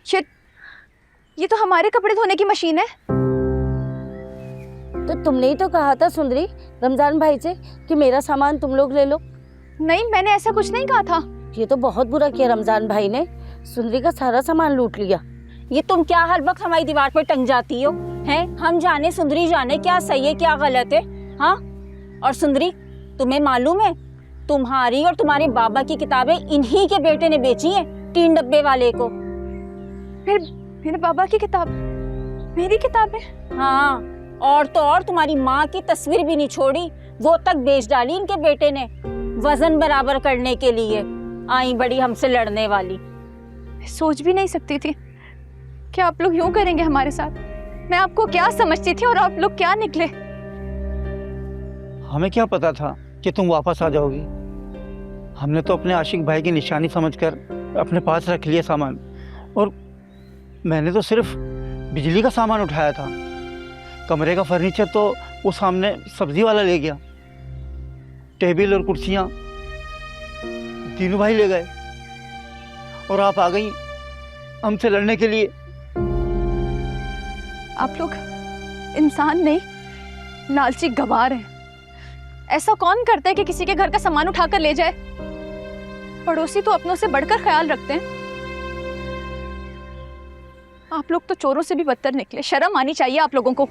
Shit, ये तो हमारे कपड़े धोने की मशीन है। तो तुमने ही तो कहा था सुंदरी रमजान भाई से कि मेरा सामान तुम लोग ले लो। नहीं, मैंने ऐसा कुछ नहीं कहा था। ये तो बहुत बुरा किया रमजान भाई ने, सुंदरी का सारा सामान लूट लिया। ये तुम क्या हर वक्त हमारी दीवार पर टंग जाती हो हैं? हम जाने सुंदरी जाने क्या सही है क्या गलत है। हाँ, और सुंदरी तुम्हें मालूम है तुम्हारी और तुम्हारे बाबा की किताबें इन्हीं के बेटे ने बेची हैं 3 डब्बे वाले को। फिर मेरे बाबा की किताब, मेरी किताबें? हाँ, और तो और तुम्हारी माँ की तस्वीर भी नहीं छोड़ी, वो तक बेच डाली इनके बेटे ने वजन बराबर करने के लिए। आई बड़ी हमसे लड़ने वाली। सोच भी नहीं सकती थी कि आप लोग यूं करेंगे हमारे साथ। मैं आपको क्या समझती थी और आप लोग क्या निकले। हमें क्या पता था कि तुम वापस आ जाओगी। हमने तो अपने आशिक भाई की निशानी समझकर अपने पास रख लिया सामान, और मैंने तो सिर्फ बिजली का सामान उठाया था। कमरे का फर्नीचर तो वो सामने सब्जी वाला ले गया। टेबल और कुर्सियाँ तीनों भाई ले गए, और आप आ गई हमसे लड़ने के लिए। आप लोग इंसान नहीं, लालची गवार हैं। ऐसा कौन करता है कि किसी के घर का सामान उठाकर ले जाए? पड़ोसी तो अपनों से बढ़कर ख्याल रखते हैं। आप लोग तो चोरों से भी बदतर निकले। शर्म आनी चाहिए आप लोगों को।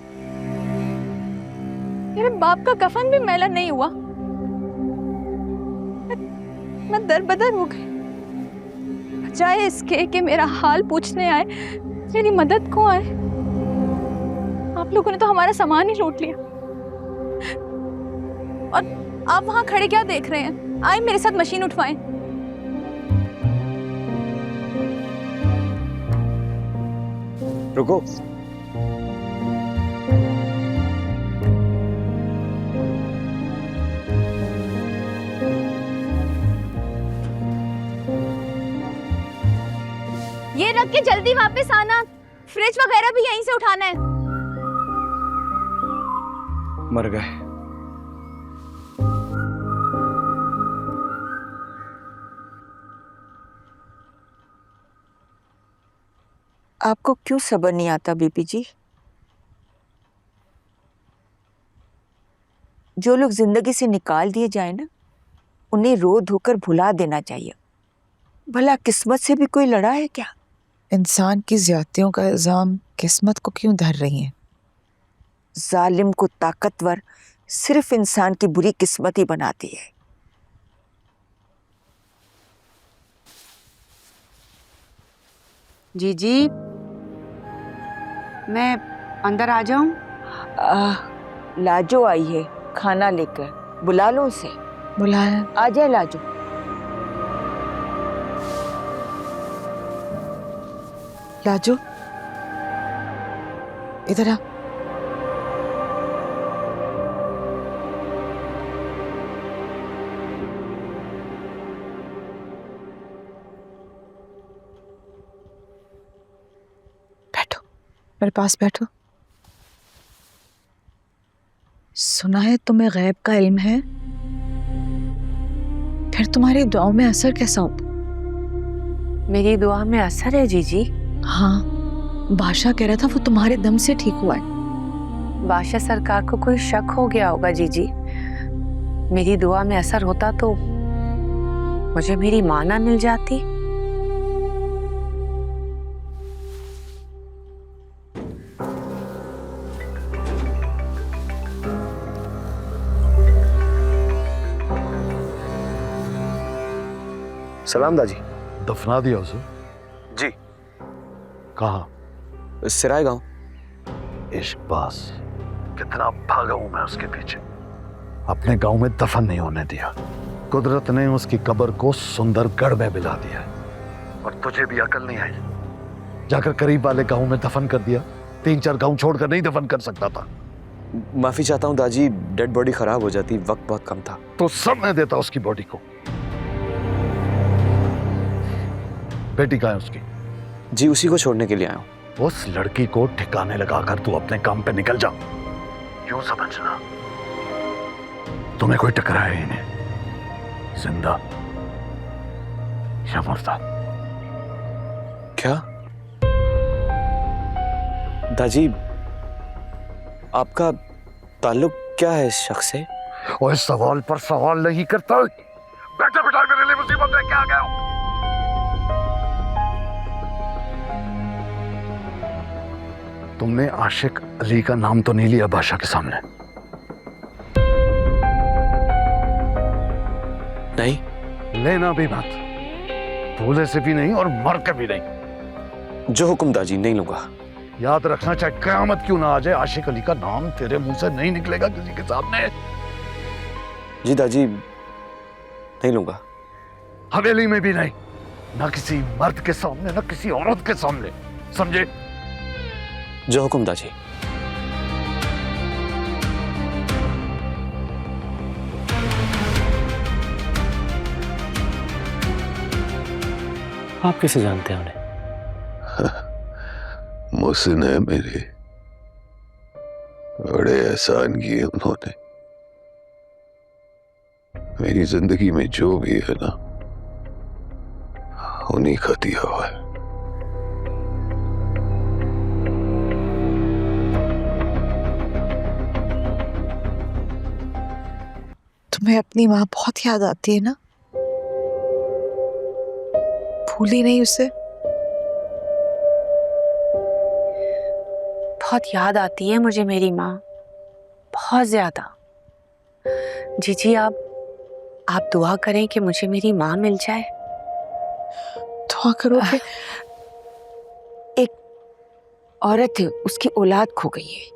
मेरे बाप का कफन भी मैला नहीं हुआ। मैं दरबदर हो गई, बजाय इसके कि मेरा हाल पूछने आए, मेरी मदद को आए। आप लोगों ने तो हमारा सामान ही लूट लिया। और आप वहां खड़े क्या देख रहे हैं? आए मेरे साथ मशीन उठवाएं। रुको, ये रख के जल्दी वापस आना। फ्रिज वगैरह भी यहीं से उठाना है। मर गए। आपको क्यों सब्र नहीं आता बीबी जी? जो लोग जिंदगी से निकाल दिए जाए ना, उन्हें रो धोकर भुला देना चाहिए। भला किस्मत से भी कोई लड़ा है क्या? इंसान की ज्यादतियों का इल्जाम किस्मत को क्यों धर रही हैं? जालिम को ताकतवर सिर्फ इंसान की बुरी किस्मत ही बनाती है। जी, मैं अंदर आ जाऊं? लाजो आई है खाना लेकर, बुला लो उसे। बुलाया? आ जाए लाजो। लाजो, इधर आ। बैठो, मेरे पास बैठो। सुना है तुम्हें गैब का इल्म है, फिर तुम्हारी दुआओं में असर कैसा होता? मेरी दुआ में असर है जीजी? हाँ, बादशाह कह रहा था वो तुम्हारे दम से ठीक हुआ है। बादशाह सरकार को कोई शक हो गया होगा जीजी। मेरी दुआ में असर होता तो मुझे मेरी मां ना मिल जाती। सलाम दाजी। दफना दिया उसे? जी। कहाँ? सिराय गांव। इश्कबाज, कितना भागा हूं मैं उसके पीछे। अपने गांव में दफन नहीं होने दिया। कुदरत ने उसकी कब्र को सुंदरगढ़ में मिला दिया, और तुझे भी अकल नहीं आई। जाकर करीब वाले गांव में दफन कर दिया। 3-4 गांव छोड़कर नहीं दफन कर सकता था। माफी चाहता हूँ दाजी, डेड बॉडी खराब हो जाती, वक्त बहुत कम था। तो सब मैं देता उसकी बॉडी को। बेटी कहाँ है उसकी? जी उसी को छोड़ने के लिए आया हूँ। उस लड़की को ठिकाने लगाकर तू अपने काम पे निकल जा। यूं समझना, तुम्हें कोई टकराया ही नहीं, जिंदा या मुर्दा। क्या? दाजी, आपका ताल्लुक क्या है इस शख्स से? और इस सवाल पर सवाल नहीं करता। बैठा बैठा मेरे लिए मुसीबत लेके आ गया हो। तुमने आशिक अली का नाम तो नहीं लिया बादशाह के सामने? नहीं। लेना भी मत, भूले से भी नहीं और मर के भी नहीं। जो हुक्म दाजी, नहीं लूंगा। याद रखना, चाहे क़यामत क्यों ना आ जाए, आशिक अली का नाम तेरे मुंह से नहीं निकलेगा किसी के सामने। जी दाजी, नहीं लूंगा। हवेली में भी नहीं, ना किसी मर्द के सामने, ना किसी औरत के सामने, समझे? जो हुक्म दाजी। आप कैसे जानते हैं उन्हें? मुहसिन है मेरे, बड़े एहसान किए उन्होंने। मेरी जिंदगी में जो भी है ना, उन्हीं का दिया हुआ है। तुम्हें अपनी माँ बहुत याद आती है ना? भूली नहीं उसे? बहुत याद आती है मुझे मेरी माँ, बहुत ज्यादा। जीजी, आप दुआ करें कि मुझे मेरी माँ मिल जाए। दुआ करोगे? एक औरत है, उसकी औलाद खो गई है।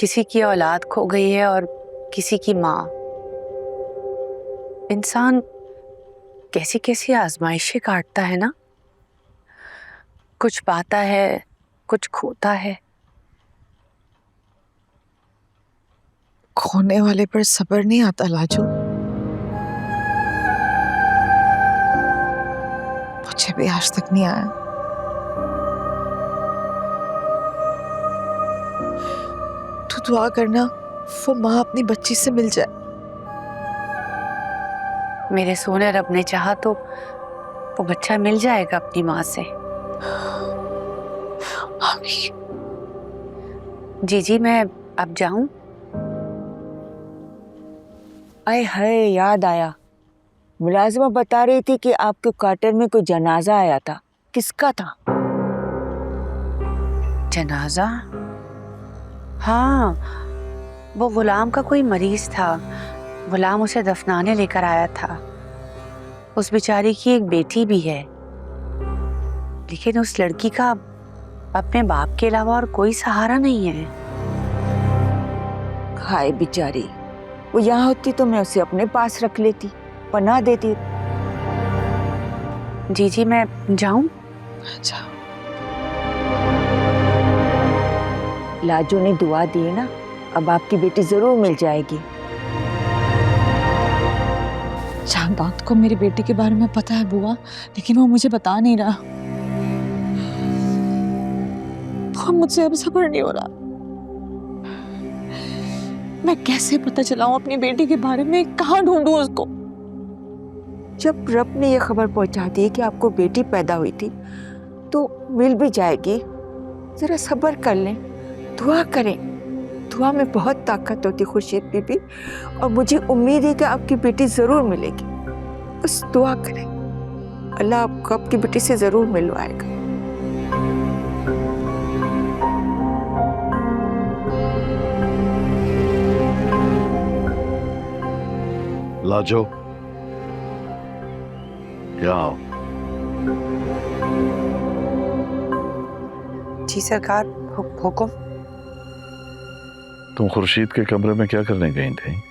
किसी की औलाद खो गई है और किसी की माँ। इंसान कैसी कैसी आजमाइशें काटता है ना, कुछ पाता है, कुछ खोता है। खोने वाले पर सब्र नहीं आता लाजू। मुझे भी आज तक नहीं आया। तू दुआ करना वो माँ अपनी बच्ची से मिल जाए। मेरे सोने रब ने चाहा तो वो बच्चा मिल जाएगा अपनी माँ से। जीजी, मैं अब जाऊं? आए हाय, याद आया। मुलाजिमा बता रही थी कि आपके क्वार्टर में कोई जनाजा आया था। किसका था? जनाजा? हाँ, वो गुलाम का कोई मरीज था। गुलाम उसे दफनाने लेकर आया था। उस बेचारी की एक बेटी भी है, लेकिन उस लड़की का अपने बाप के अलावा और कोई सहारा नहीं है। हाय बेचारी, वो यहाँ होती तो मैं उसे अपने पास रख लेती, पनाह देती। जीजी, मैं जाऊं? अच्छा, लाजो ने दुआ दी है ना, अब आपकी बेटी जरूर मिल जाएगी। चांदात को मेरी बेटी के बारे में पता है बुआ, लेकिन वो मुझे बता नहीं रहा। तो मुझसे अब सब्र नहीं हो रहा। मैं कैसे पता चलाऊं अपनी बेटी के बारे में? कहाँ ढूंढूं उसको? जब रब ने ये खबर पहुंचा दी कि आपको बेटी पैदा हुई थी, तो मिल भी जाएगी। जरा सब्र कर लें, दुआ करें। दुआ में बहुत ताकत होती खुर्शीद बीबी, और मुझे उम्मीद है कि आपकी बेटी जरूर मिलेगी। बस दुआ करें, अल्लाह आपको आपकी बेटी से जरूर मिलवाएगा। लाजो, यहाँ आओ। जी सरकार, हुक्म। तुम खुर्शीद के कमरे में क्या करने गई थी?